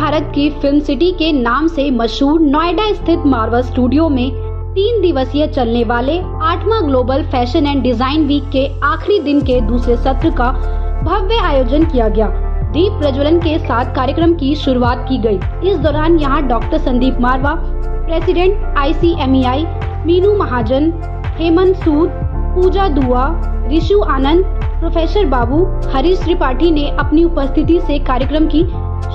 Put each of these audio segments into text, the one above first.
भारत की film city के नाम से मशहूर नोएडा स्थित मार्वा स्टूडियो में 3 दिवसीय चलने वाले 8वां global fashion and design week के आखिरी दिन के दूसरे सत्र का भव्य आयोजन किया गया। दीप प्रज्वलन के साथ कार्यक्रम की शुरुआत की गई। इस दौरान यहां डॉक्टर संदीप मारवा, प्रेसिडेंट ICMEI, मीनू महाजन, हेमंत सूद, पूजा दुआ, ऋषु आनंद, प्रोफेसर बाबू, हरीश त्रिपाठी ने अपनी उपस्थिति से कार्यक्रम की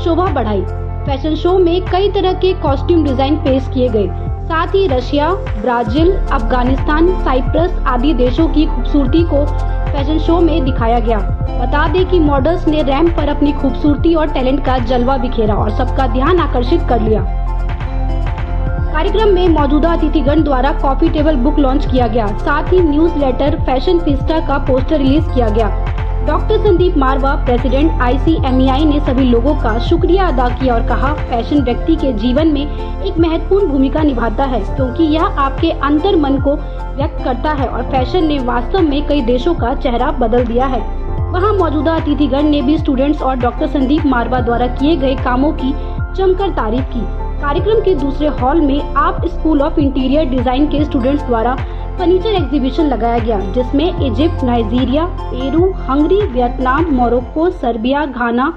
शोभा बढ़ाई। फैशन शो में कई तरह के कॉस्ट्यूम डिजाइन पेश किए गए। साथ ही रशिया, ब्राजील, अफगानिस्तान, साइप्रस आदि देशों की खूबसूरती को फैशन शो में दिखाया गया। बता दें कि मॉडल्स ने रैंप पर अपनी खूबसूरती और टैलेंट का जलवा बिखेरा और सबका ध्यान आकर्षित कर लिया। कार्यक्रम में मौजूदा अतिथिगण द्वारा कॉफी टेबल बुक लॉन्च किया गया। साथ ही न्यूज लेटर फैशन फिस्टा का पोस्टर रिलीज किया गया। डॉक्टर संदीप मारवा, प्रेसिडेंट ICMEI ने सभी लोगों का शुक्रिया अदा किया और कहा, फैशन व्यक्ति के जीवन में एक महत्वपूर्ण भूमिका निभाता है क्योंकि यह आपके अंतर मन को व्यक्त करता है और फैशन ने वास्तव में कई देशों का चेहरा बदल दिया है। वहां मौजूदा अतिथिगण ने भी स्टूडेंट्स और डॉक्टर संदीप मारवा द्वारा किए गए कामों की जमकर तारीफ की। कार्यक्रम के दूसरे हॉल में आप स्कूल ऑफ इंटीरियर डिजाइन के स्टूडेंट्स द्वारा फर्नीचर एग्जीबिशन लगाया गया, जिसमें Egypt, Nigeria, Peru, Hungary, Vietnam, Morocco, Serbia, Ghana,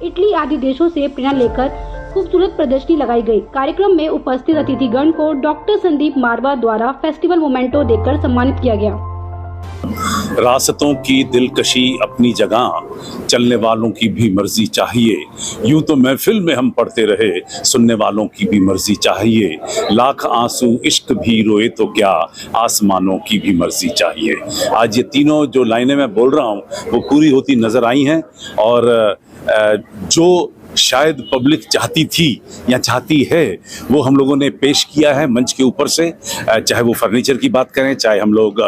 Italy आदि देशों से प्रेरणा लेकर खूबसूरत प्रदर्शनी लगाई गई। कार्यक्रम में उपस्थित अतिथिगण को डॉक्टर संदीप मारवा द्वारा फेस्टिवल मोमेंटो देकर सम्मानित किया गया। रास्तों की दिलकशी अपनी जगह, चलने वालों की भी मर्जी चाहिए। यूं तो महफिल में हम पढ़ते रहे, सुनने वालों की भी मर्जी चाहिए। लाख आंसू इश्क भी रोए तो क्या, आसमानों की भी मर्जी चाहिए। आज ये तीनों जो लाइनें मैं बोल रहा हूँ वो पूरी होती नजर आई हैं और जो शायद पब्लिक चाहती थी या चाहती है वो हम लोगों ने पेश किया है मंच के ऊपर से। चाहे वो फर्नीचर की बात करें, चाहे हम लोग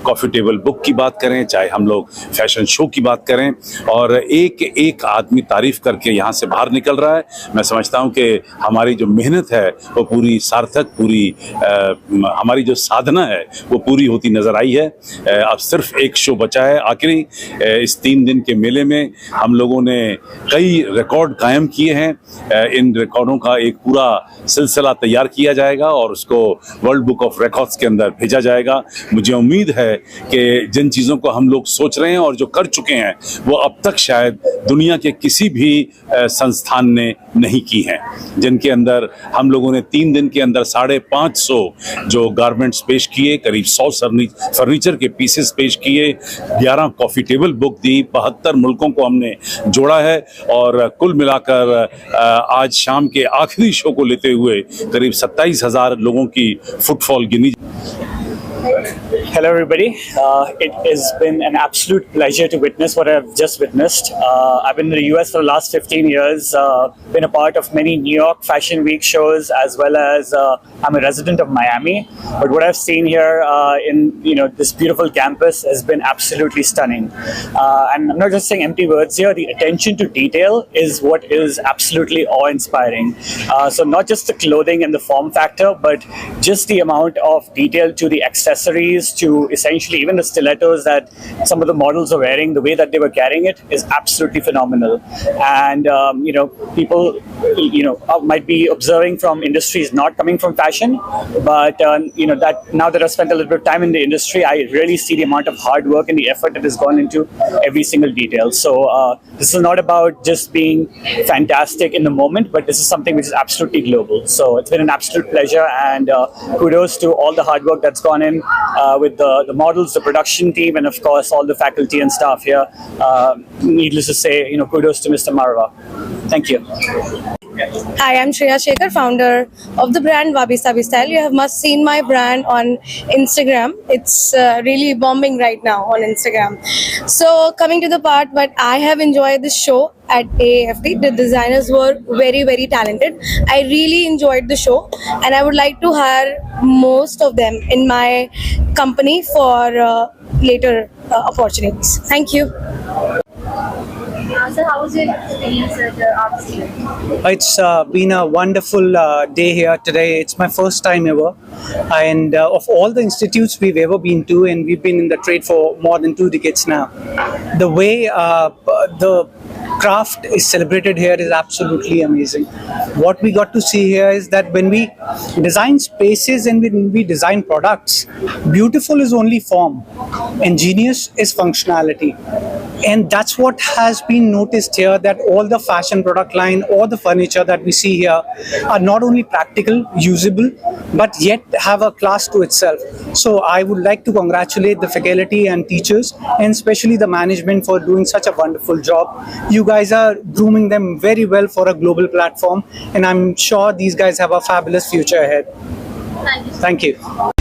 कॉफ़ी टेबल बुक की बात करें, चाहे हम लोग फैशन शो की बात करें, और एक एक आदमी तारीफ करके यहाँ से बाहर निकल रहा है। मैं समझता हूँ कि हमारी जो मेहनत है वो पूरी सार्थक, पूरी हमारी जो साधना है वो पूरी होती नज़र आई है। अब सिर्फ एक शो बचा है आखिरी। इस 3 दिन के मेले में हम लोगों ने कई रिकॉर्ड कायम किए हैं। इन रिकॉर्डों का एक पूरा सिलसिला तैयार किया जाएगा और उसको वर्ल्ड बुक ऑफ रिकॉर्ड्स के अंदर भेजा जाएगा। मुझे उम्मीद है कि जिन चीज़ों को हम लोग सोच रहे हैं और जो कर चुके हैं वो अब तक शायद दुनिया के किसी भी संस्थान ने नहीं की हैं, जिनके अंदर हम लोगों ने 3 दिन के अंदर 550 जो गारमेंट्स पेश किए, करीब 100 फर्नीचर के पीसेस पेश किए, 11 कॉफ़ी टेबल बुक दी, 72 मुल्कों को हमने जोड़ा है और कुल मिलाकर आज शाम के आखिरी शो को लेते हुए करीब 27,000 लोगों की footfall Guinea. Hello everybody, it has been an absolute pleasure to witness what I've just witnessed. I've been in the US for the last 15 years, been a part of many New York Fashion Week shows, as well as I'm a resident of Miami. But what I've seen here in this beautiful campus has been absolutely stunning. And I'm not just saying empty words here, the attention to detail is what is absolutely awe-inspiring. So not just the clothing and the form factor, but just the amount of detail to the accessories, to essentially even the stilettos that some of the models are wearing, the way that they were carrying it is absolutely phenomenal. And people might be observing from industries not coming from fashion, but that now that I've spent a little bit of time in the industry, I really see the amount of hard work and the effort that has gone into every single detail. So this is not about just being fantastic in the moment, but this is something which is absolutely global. So it's been an absolute pleasure, and kudos to all the hard work that's gone in with the models, the production team, and of course all the faculty and staff here. Needless to say, kudos to Mr. Marwa. Thank you. Hi, I'm Shreya Shekhar, founder of the brand Wabi Sabi Style. You have must seen my brand on Instagram. It's really bombing right now on Instagram. So coming to the part, but I have enjoyed this show at AAFD. The designers were very, very talented. I really enjoyed the show, and I would like to hire most of them in my company for later opportunities. Thank you. So how was your experience at the art studio? It's been a wonderful day here today. It's my first time ever, and of all the institutes we've ever been to, and we've been in the trade for more than 2 decades now, the way the craft is celebrated here is absolutely amazing. What we got to see here is that when we design spaces and when we design products, beautiful is only form and genius is functionality. And that's what has been noticed here, that all the fashion product line or the furniture that we see here are not only practical, usable, but yet have a class to itself. So I would like to congratulate the faculty and teachers, and especially the management, for doing such a wonderful job. You guys are grooming them very well for a global platform, and I'm sure these guys have a fabulous future ahead. Thank you. Thank you.